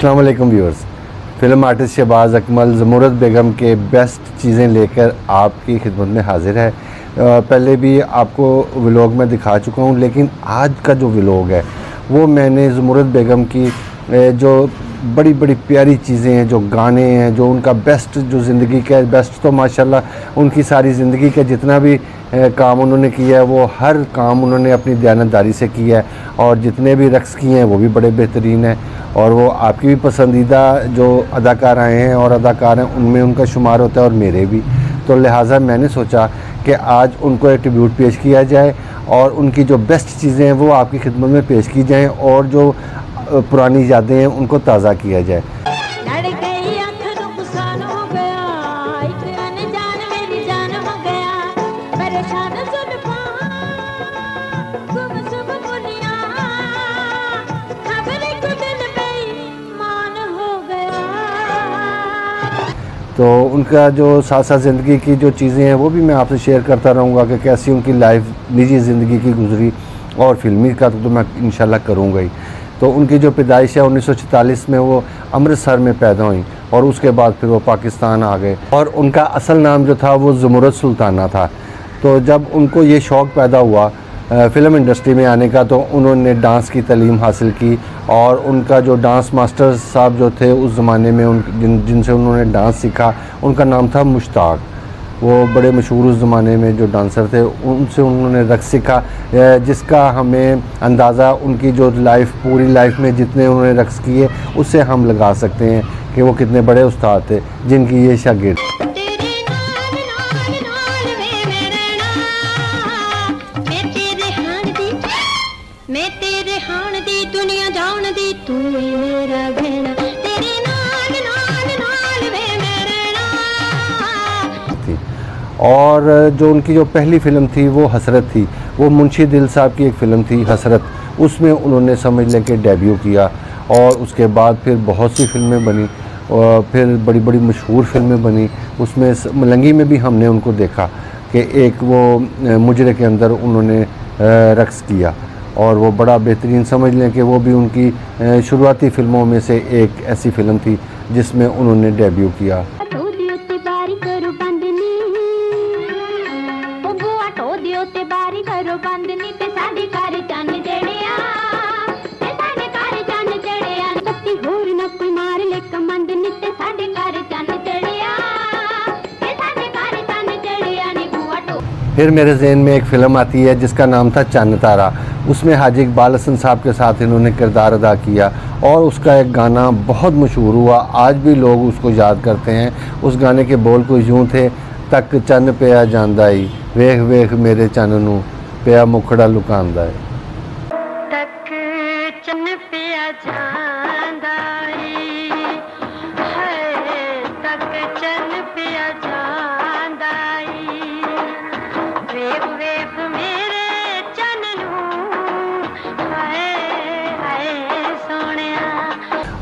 अस्सलाम वालेकुम viewers. Film artist Shahbaz Akmal Zamurrad Begum के बेस्ट चीज़ें लेकर आपकी खिदमत में हाज़िर है। पहले भी आपको व्लॉग में दिखा चुका हूँ, लेकिन आज का जो व्लॉग है वो मैंने ज़मुरत बेगम की जो बड़ी बड़ी प्यारी चीज़ें हैं, जो गाने हैं, जो उनका बेस्ट, जो ज़िंदगी का बेस्ट, तो माशाल्लाह उनकी सारी ज़िंदगी का जितना भी काम उन्होंने किया है वो हर काम उन्होंने अपनी दयानतदारी से किया है, और जितने भी रक़्स किए हैं वो भी बड़े बेहतरीन हैं, और वो आपकी भी पसंदीदा जो अदाकार आए हैं और अदाकार हैं उनमें उनका शुमार होता है, और मेरे भी। तो लिहाजा मैंने सोचा कि आज उनको एक ट्रिब्यूट पेश किया जाए और उनकी जो बेस्ट चीज़ें हैं वो आपकी खिदमत में पेश की जाएँ, और जो पुरानी यादें हैं उनको ताज़ा किया जाए। तो उनका जो साथ साथ ज़िंदगी की जो चीज़ें हैं वो भी मैं आपसे शेयर करता रहूँगा कि कैसी उनकी लाइफ, निजी ज़िंदगी की गुजरी, और फिल्मी का तो मैं इंशाल्लाह करूँगा ही। तो उनकी जो पैदाइश है 1946 में वो अमृतसर में पैदा हुई, और उसके बाद फिर वो पाकिस्तान आ गए, और उनका असल नाम जो था वो ज़मुरत सुल्ताना था। तो जब उनको ये शौक़ पैदा हुआ फ़िल्म इंडस्ट्री में आने का, तो उन्होंने डांस की तालीम हासिल की, और उनका जो डांस मास्टर साहब जो थे उस ज़माने में जिनसे उन्होंने डांस सीखा, उनका नाम था मुश्ताक। वो बड़े मशहूर उस ज़माने में जो डांसर थे, उनसे उन्होंने रक़्स सीखा, जिसका हमें अंदाज़ा उनकी जो लाइफ, पूरी लाइफ में जितने उन्होंने रक़्स किए उससे हम लगा सकते हैं कि वो कितने बड़े उस्ताद थे जिनकी ये शागिर्द। और जो उनकी जो पहली फ़िल्म थी वो हसरत थी, वो मुंशी दिल साहब की एक फ़िल्म थी हसरत, उसमें उन्होंने समझ लें कि डेब्यू किया, और उसके बाद फिर बहुत सी फ़िल्में बनी, और फिर बड़ी बड़ी मशहूर फ़िल्में बनी। उसमें मलंगी में भी हमने उनको देखा कि एक वो मुजरे के अंदर उन्होंने रक़्स किया, और वो बड़ा बेहतरीन, समझ लें कि वो भी उनकी शुरुआती फ़िल्मों में से एक ऐसी फ़िल्म थी जिसमें उन्होंने डेब्यू किया। फिर मेरे ज़हन में एक फ़िल्म आती है जिसका नाम था चन्न तारा। उसमें हाजी इकबाल हसन साहब के साथ इन्होंने किरदार अदा किया, और उसका एक गाना बहुत मशहूर हुआ, आज भी लोग उसको याद करते हैं। उस गाने के बोल कुछ यूँ थे, तक चन्न पिया जांदा ई, वेख वेख मेरे चन्न नू पिया मुखड़ा लुकांदा है। तक चन्न पिया जांदा ई, तक चन्न पिया जांदा ई, वेख वेख मेरे चन्न नू, हाय सोनिया।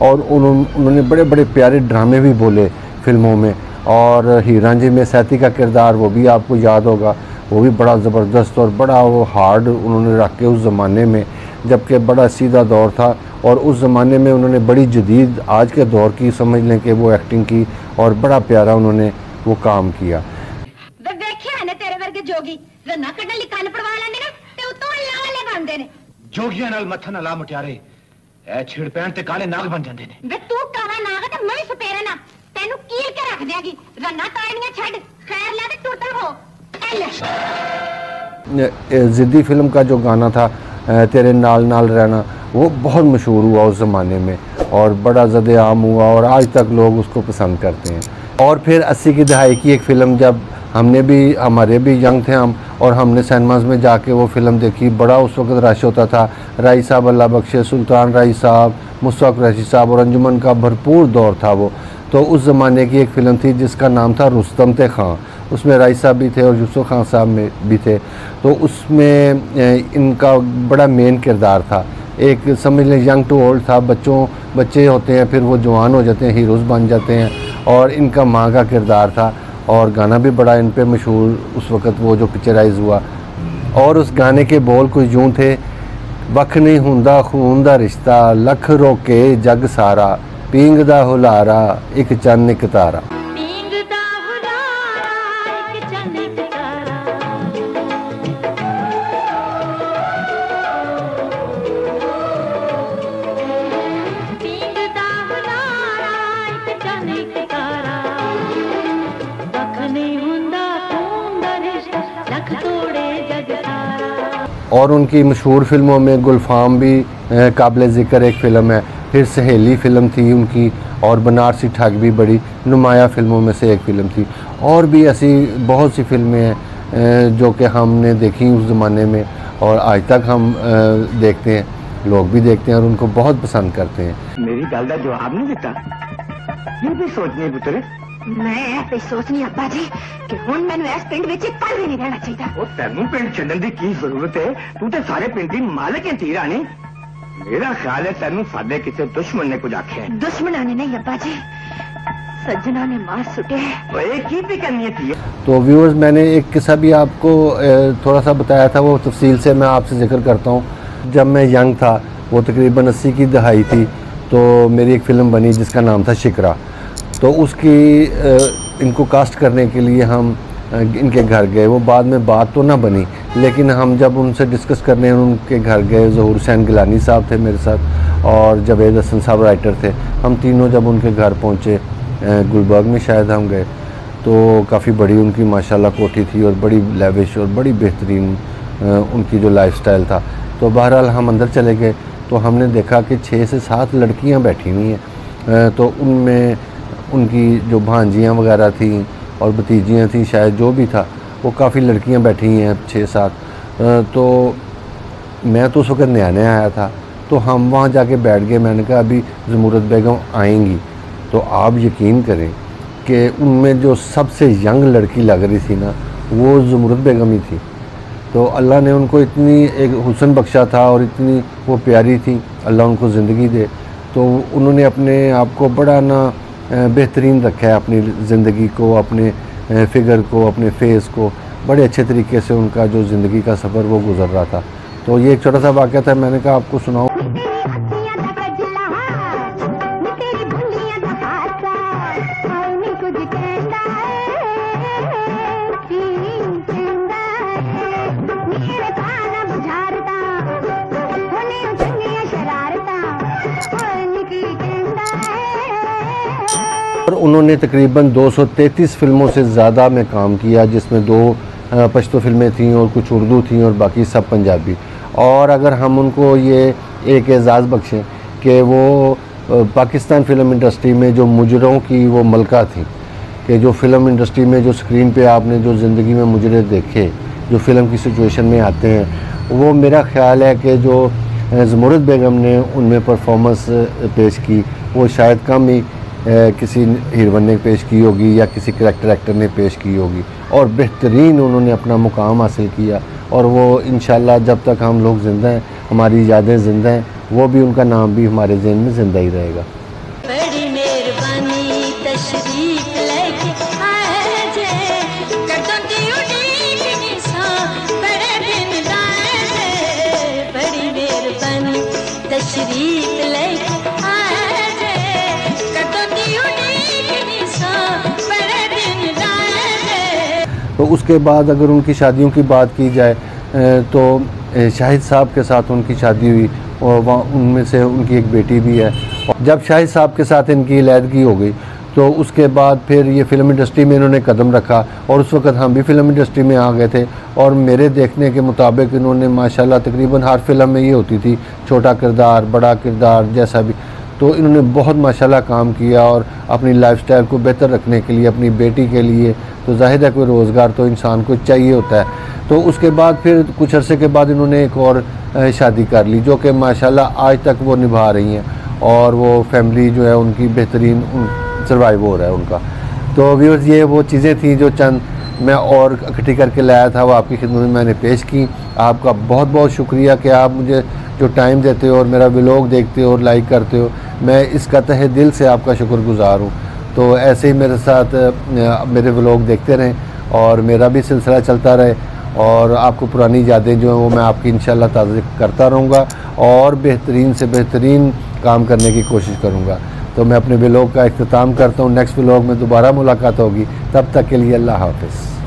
और उन्होंने बड़े बड़े प्यारे ड्रामे भी बोले फ़िल्मों में, और हीर रांझे में सैती का किरदार वो भी आपको याद होगा, वो भी बड़ा ज़बरदस्त और बड़ा वो हार्ड उन्होंने रख के उस ज़माने में, जबकि बड़ा सीधा दौर था, और उस ज़माने में उन्होंने बड़ी जदीद आज के दौर की, समझ लें कि वो एक्टिंग की, और बड़ा प्यारा उन्होंने वो काम किया। तेरे वर्गे जोगी रन्ना कड्डन लई कंन पड़वा लैंदे ने ते उत्तों अल्लाह वाले बनदे ने। जोगियां नाल मत्था ना ला मुटियारे, ए छिड़ पैण ते काले नाग बन जांदे ने। वे तू काला नाग ते मैं सपेरे ना, तेनू कील के रख देगी। रन्ना ताड़ियां छड़, खैर ला ते टुटल हो। ज़िद्दी फ़िल्म का जो गाना था तेरे नाल नाल रहना, वो बहुत मशहूर हुआ उस ज़माने में, और बड़ा ज़द आम हुआ, और आज तक लोग उसको पसंद करते हैं। और फिर 80 की दहाई की एक फ़िल्म, जब हमारे भी यंग थे हम, और हमने सिनेमाज़ में जाके वो फ़िल्म देखी, बड़ा उस वक्त रश होता था। राई साहब अल्लाह बख्शे, सुल्तान राई साहब, मुश्ताक रशीद साहब, और अंजुमन का भरपूर दौर था वो। तो उस ज़माने की एक फ़िल्म थी जिसका नाम था रुस्तम ते खां। उसमें राई साहब भी थे और यूसुफ खान साहब में भी थे। तो उसमें इनका बड़ा मेन किरदार था, एक समझ लें यंग टू ओल्ड था, बच्चे होते हैं, फिर वो जवान हो जाते हैं, हीरोज़ बन जाते हैं, और इनका माँ का किरदार था, और गाना भी बड़ा इन पे मशहूर उस वक़्त वो जो पिक्चराइज़ हुआ। और उस गाने के बोल कुछ यूँ थे, वख नहीं हुंदा खून दा रिश्ता, लख रोके जग सारा, पींग दा हुलारा एक चन्न एक तारा। पींग दा हुलारा एक चन्न एक तारा, पींग दा हुलारा एक चन्न एक तारा, वख नहीं हुंदा खून दा रिश्ता लख तोड़े जग सारा। और उनकी मशहूर फिल्मों में गुलफाम भी काबिल ज़िक्र एक फ़िल्म है। फिर सहेली फ़िल्म थी उनकी, और बनारसी ठग भी बड़ी नुमाया फ़िल्मों में से एक फ़िल्म थी। और भी ऐसी बहुत सी फिल्में हैं जो कि हमने देखी उस ज़माने में, और आज तक हम देखते हैं, लोग भी देखते हैं और उनको बहुत पसंद करते हैं। मेरी गल का जवाब नहीं दिता, ये भी सोचने पुत्र। मैं ऐसे सोचनी अब्बा जी कि हुण मैनू इस पिंड विच पल भी नहीं रहना चाहिए। वो तेनू पिंड छड्डन दी की जरूरत है? तू ते सारे पिंड दी मालिक है धी रानी। मेरा ख्याल है तेनू साडे किसी दुश्मन ने कुछ आखे। दुश्मना ने नहीं अब्बा जी, सज्जना ने मार सुटे। ओए की भी करनी थी। तो व्यूअर्स, मैंने एक किस्सा भी आपको थोड़ा सा बताया था, वो तफसील से मैं आपसे जिक्र करता हूँ। जब मैं यंग था, वो तकरीबन 80 की दहाई थी, तो मेरी एक फ़िल्म बनी जिसका नाम था शिकरा। तो उसकी इनको कास्ट करने के लिए हम इनके घर गए। वो बाद में बात तो ना बनी, लेकिन हम जब उनसे डिस्कस करने उनके घर गए, ज़हूर हुसैन गिलानी साहब थे मेरे साथ और जावेद हसन साहब राइटर थे। हम तीनों जब उनके घर पहुँचे, गुलबर्ग में शायद हम गए, तो काफ़ी बड़ी उनकी माशाल्लाह कोठी थी और बड़ी लेविश और बड़ी बेहतरीन उनकी जो लाइफस्टाइल था। तो बहरहाल हम अंदर चले गए, तो हमने देखा कि 6 से 7 लड़कियां बैठी हुई हैं। तो उनमें उनकी जो भांजियां वगैरह थी और भतीजियां थी, शायद जो भी था, वो काफ़ी लड़कियां बैठी हैं 6-7। तो मैं तो उस वक्त नया नया आया था, तो हम वहाँ जाके बैठ गए। मैंने कहा अभी ज़मूरत बेगम आएंगी, तो आप यकीन करें कि उनमें जो सबसे यंग लड़की लग रही थी ना, वो ज़मूरत बेगम ही थी। तो अल्लाह ने उनको इतनी एक हुस्न बख्शा था और इतनी वो प्यारी थी, अल्लाह उनको ज़िंदगी दे। तो उन्होंने अपने आप को बड़ा ना बेहतरीन रखा है, अपनी ज़िंदगी को, अपने फ़िगर को, अपने फेस को बड़े अच्छे तरीके से उनका जो ज़िंदगी का सफ़र वो गुज़र रहा था। तो ये एक छोटा सा वाक़या था, मैंने कहा आपको सुनाऊँ। और उन्होंने तकरीबन 233 फ़िल्मों से ज़्यादा में काम किया, जिसमें 2 पश्तो फ़िल्में थीं और कुछ उर्दू थीं और बाकी सब पंजाबी। और अगर हम उनको ये एक एज़ाज़ बख्शें कि वो पाकिस्तान फ़िल्म इंडस्ट्री में जो मुजरों की वो मलका थी, कि जो फ़िल्म इंडस्ट्री में जो स्क्रीन पे आपने जो ज़िंदगी में मुजरे देखे, जो फ़िल्म की सिचुएशन में आते हैं, वो मेरा ख़्याल है कि जो ज़मूरत बेगम ने उनमें परफॉर्मेंस पेश की, वो शायद कम ही किसी हीरोइन ने पेश की होगी या किसी करैक्टर एक्टर ने पेश की होगी। और बेहतरीन उन्होंने अपना मुकाम हासिल किया, और वो इंशाल्लाह जब तक हम लोग ज़िंदा हैं, हमारी यादें ज़िंदा हैं, वो भी, उनका नाम भी हमारे ज़हन में ज़िंदा ही रहेगा। बड़ी मेहरबानी तशरीफ लेके आए जे, कदों दी उड़ीक निसा बड़े दिन लाए जे। बड़ी मेहरबानी तशरीफ लेके आए जे, कदों दी उड़ीक निसा बड़े दिन लाए जे। तो उसके बाद अगर उनकी शादियों की बात की जाए तो शाहिद साहब के साथ उनकी शादी हुई, और वहाँ उनमें से उनकी एक बेटी भी है। जब शाहिद साहब के साथ इनकी अलहदगी हो गई, तो उसके बाद फिर ये फ़िल्म इंडस्ट्री में इन्होंने कदम रखा, और उस वक़्त हम भी फ़िल्म इंडस्ट्री में आ गए थे। और मेरे देखने के मुताबिक इन्होंने माशाल्लाह तकरीबन हर फिल्म में ये होती थी, छोटा किरदार, बड़ा किरदार, जैसा भी। तो इन्होंने बहुत माशाल्लाह काम किया, और अपनी लाइफस्टाइल को बेहतर रखने के लिए, अपनी बेटी के लिए, तो ज़ाहिर है कोई रोज़गार तो इंसान को चाहिए होता है। तो उसके बाद फिर कुछ अरसे के बाद इन्होंने एक और शादी कर ली, जो कि माशाल्लाह आज तक वो निभा रही हैं, और वो फैमिली जो है उनकी बेहतरीन सर्वाइव हो रहा है उनका। तो व्यूअर्स, ये वो चीज़ें थी जो चंद मैं और इकट्ठी करके लाया था, वो आपकी खिदमत में मैंने पेश की। आपका बहुत बहुत शुक्रिया कि आप मुझे जो टाइम देते हो और मेरा व्लॉग देखते हो और लाइक करते हो, मैं इसका तहे दिल से आपका शुक्रगुज़ार हूँ। तो ऐसे ही मेरे साथ मेरे व्लॉग देखते रहें और मेरा भी सिलसिला चलता रहे, और आपको पुरानी यादें जो हैं वो मैं आपकी इंशाल्लाह ताज़ा करता रहूँगा और बेहतरीन से बेहतरीन काम करने की कोशिश करूँगा। तो मैं अपने व्लॉग का इख्तिताम करता हूँ। नेक्स्ट व्लॉग में दोबारा मुलाकात होगी, तब तक के लिए अल्लाह हाफ़िज़।